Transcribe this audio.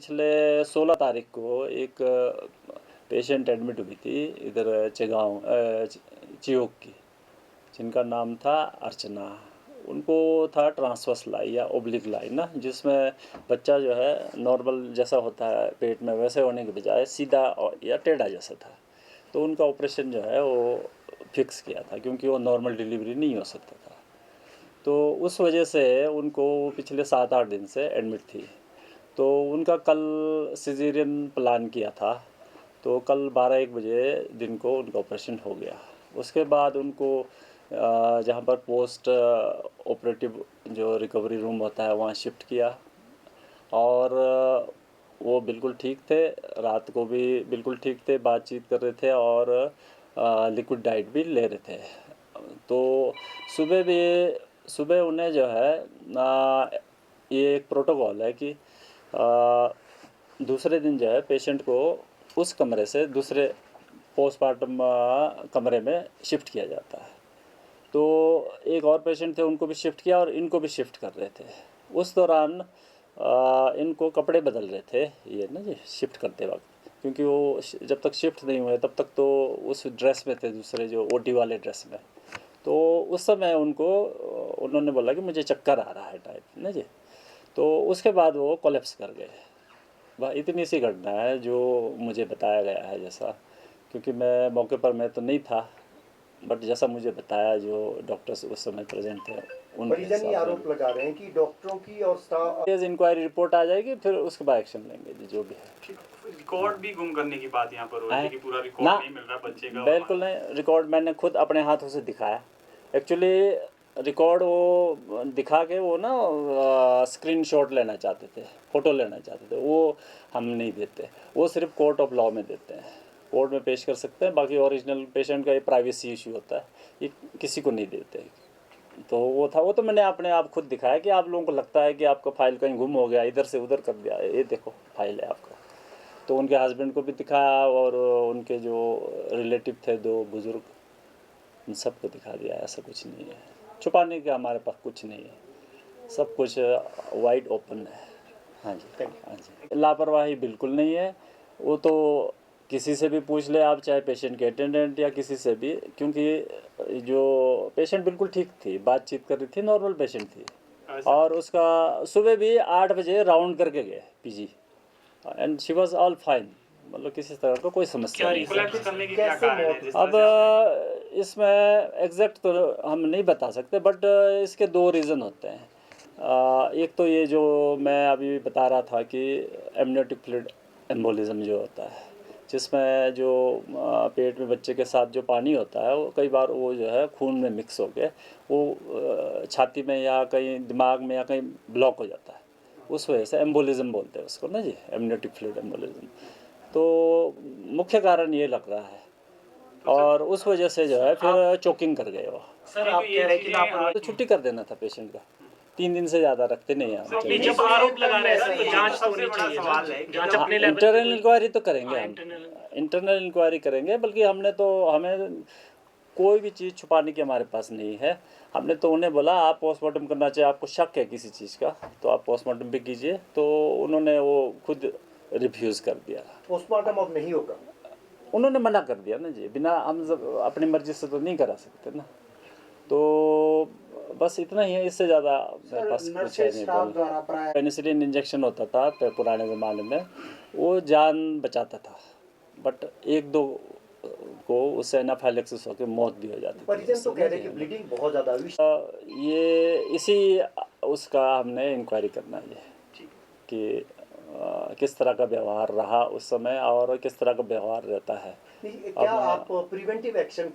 पिछले 16 तारीख को एक पेशेंट एडमिट हुई थी इधर चियोक की, जिनका नाम था अर्चना। उनको था ट्रांसवर्स लाई या ओब्लिक लाई ना, जिसमें बच्चा जो है नॉर्मल जैसा होता है पेट में वैसे होने के बजाय सीधा या टेढ़ा जैसा था। तो उनका ऑपरेशन जो है वो फिक्स किया था, क्योंकि वो नॉर्मल डिलीवरी नहीं हो सकता था। तो उस वजह से उनको पिछले 7-8 दिन से एडमिट थी। तो उनका कल सिजेरियन प्लान किया था, तो कल 12-1 बजे दिन को उनका ऑपरेशन हो गया। उसके बाद उनको जहाँ पर पोस्ट ऑपरेटिव जो रिकवरी रूम होता है वहाँ शिफ्ट किया, और वो बिल्कुल ठीक थे, रात को भी बिल्कुल ठीक थे, बातचीत कर रहे थे और लिक्विड डाइट भी ले रहे थे। तो सुबह उन्हें जो है ये एक प्रोटोकॉल है कि दूसरे दिन जो है पेशेंट को उस कमरे से दूसरे पोस्टमार्टम कमरे में शिफ्ट किया जाता है। तो एक और पेशेंट थे, उनको भी शिफ्ट किया और इनको भी शिफ्ट कर रहे थे। उस दौरान इनको कपड़े बदल रहे थे ये ना जी, शिफ्ट करते वक्त, क्योंकि वो जब तक शिफ्ट नहीं हुए तब तक तो उस ड्रेस में थे, दूसरे जो ओटी वाले ड्रेस में। तो उस समय उन्होंने बोला कि मुझे चक्कर आ रहा है टाइप ना जी। तो उसके बाद वो कोलैप्स कर गए। वह इतनी सी घटना है जो मुझे बताया गया है, जैसा, क्योंकि मैं मौके पर मैं तो नहीं था, बट जैसा मुझे बताया जो डॉक्टर्स उस समय प्रेजेंट थे परिजन ये आरोप लगा रहे हैं कि डॉक्टरों की और स्टाफ इंक्वायरी रिपोर्ट आ जाएगी, फिर उसके बाद एक्शन लेंगे जी, जो भी है। रिकॉर्ड भी गुम करने की बात यहाँ पर हो रही है कि पूरा रिकॉर्ड नहीं मिल रहा बच्चे का। बिल्कुल नहीं, रिकॉर्ड मैंने खुद अपने हाथों से दिखाया। एक्चुअली रिकॉर्ड वो दिखा के वो ना स्क्रीनशॉट लेना चाहते थे, फ़ोटो लेना चाहते थे, वो हम नहीं देते, वो सिर्फ कोर्ट ऑफ लॉ में देते हैं, कोर्ट में पेश कर सकते हैं। बाकी ओरिजिनल पेशेंट का ये प्राइवेसी इशू होता है, ये किसी को नहीं देते। तो वो तो मैंने अपने आप खुद दिखाया कि आप लोगों को लगता है कि आपका फाइल कहीं गुम हो गया, इधर से उधर कर दिया, ये देखो फाइल है आपका। तो उनके हस्बैंड को भी दिखाया और उनके जो रिलेटिव थे 2 बुज़ुर्ग, उन सबको दिखा दिया। ऐसा कुछ नहीं है, छुपाने का हमारे पास कुछ नहीं है, सब कुछ वाइड ओपन है। हाँ जी, हाँ जी, लापरवाही बिल्कुल नहीं है। वो तो किसी से भी पूछ ले आप, चाहे पेशेंट के अटेंडेंट या किसी से भी, क्योंकि जो पेशेंट बिल्कुल ठीक थी, बातचीत कर रही थी, नॉर्मल पेशेंट थी, और उसका सुबह भी 8 बजे राउंड करके गए PG, and she was all fine, मतलब किसी तरह का कोई समस्या नहीं है। अब इसमें एग्जैक्ट तो हम नहीं बता सकते, बट इसके 2 रीज़न होते हैं। एक तो ये जो मैं अभी बता रहा था कि एमनियोटिक फ्लूइड एम्बोलिज्म जो होता है, जिसमें जो पेट में बच्चे के साथ जो पानी होता है वो कई बार वो जो है खून में मिक्स होके वो छाती में या कहीं दिमाग में या कहीं ब्लॉक हो जाता है, उस वजह से एम्बोलिज्म बोलते हैं उसको ना जी, एमनियोटिक फ्लूइड एम्बोलिज्म। तो मुख्य कारण ये लग रहा है, और उस वजह से जो है फिर चोकिंग कर गए वो। सर आप कह रहे हैं कि आप तो छुट्टी कर देना था पेशेंट का, 3 दिन से ज़्यादा रखते नहीं हैं। जब आरोप लगा रहे हैं तो जांच तो होनी चाहिए ना, जांच अपने लेवल पे। इंटरनल इंक्वायरी तो करेंगे हम, इंटरनल इंक्वायरी करेंगे, बल्कि हमें कोई भी चीज़ छुपाने की हमारे पास नहीं है। हमने तो उन्हें बोला आप पोस्टमार्टम करना चाहिए, आपको शक है किसी चीज़ का तो आप पोस्टमार्टम भी कीजिए, तो उन्होंने वो खुद रिफ्यूज़ कर दिया। पोस्टमार्टम अब नहीं होगा, उन्होंने मना कर दिया ना जी, बिना हम अपनी मर्जी से तो नहीं करा सकते ना। तो बस इतना ही है, इससे ज़्यादा मेरे पास कुछ है नहीं। पेनिसिलिन इंजेक्शन होता था पुराने ज़माने में, वो जान बचाता था, बट 1-2 को उससे एनाफाइलेक्सिस होकर मौत भी हो जाती थी। परिजन तो कह रहे हैं कि ब्लीडिंग बहुत ज़्यादा हुई। ये इसी उसका हमने इंक्वायरी करना है कि किस तरह का व्यवहार रहा उस समय और किस तरह का व्यवहार रहता है। क्या आप प्रिवेंटिव एक्शन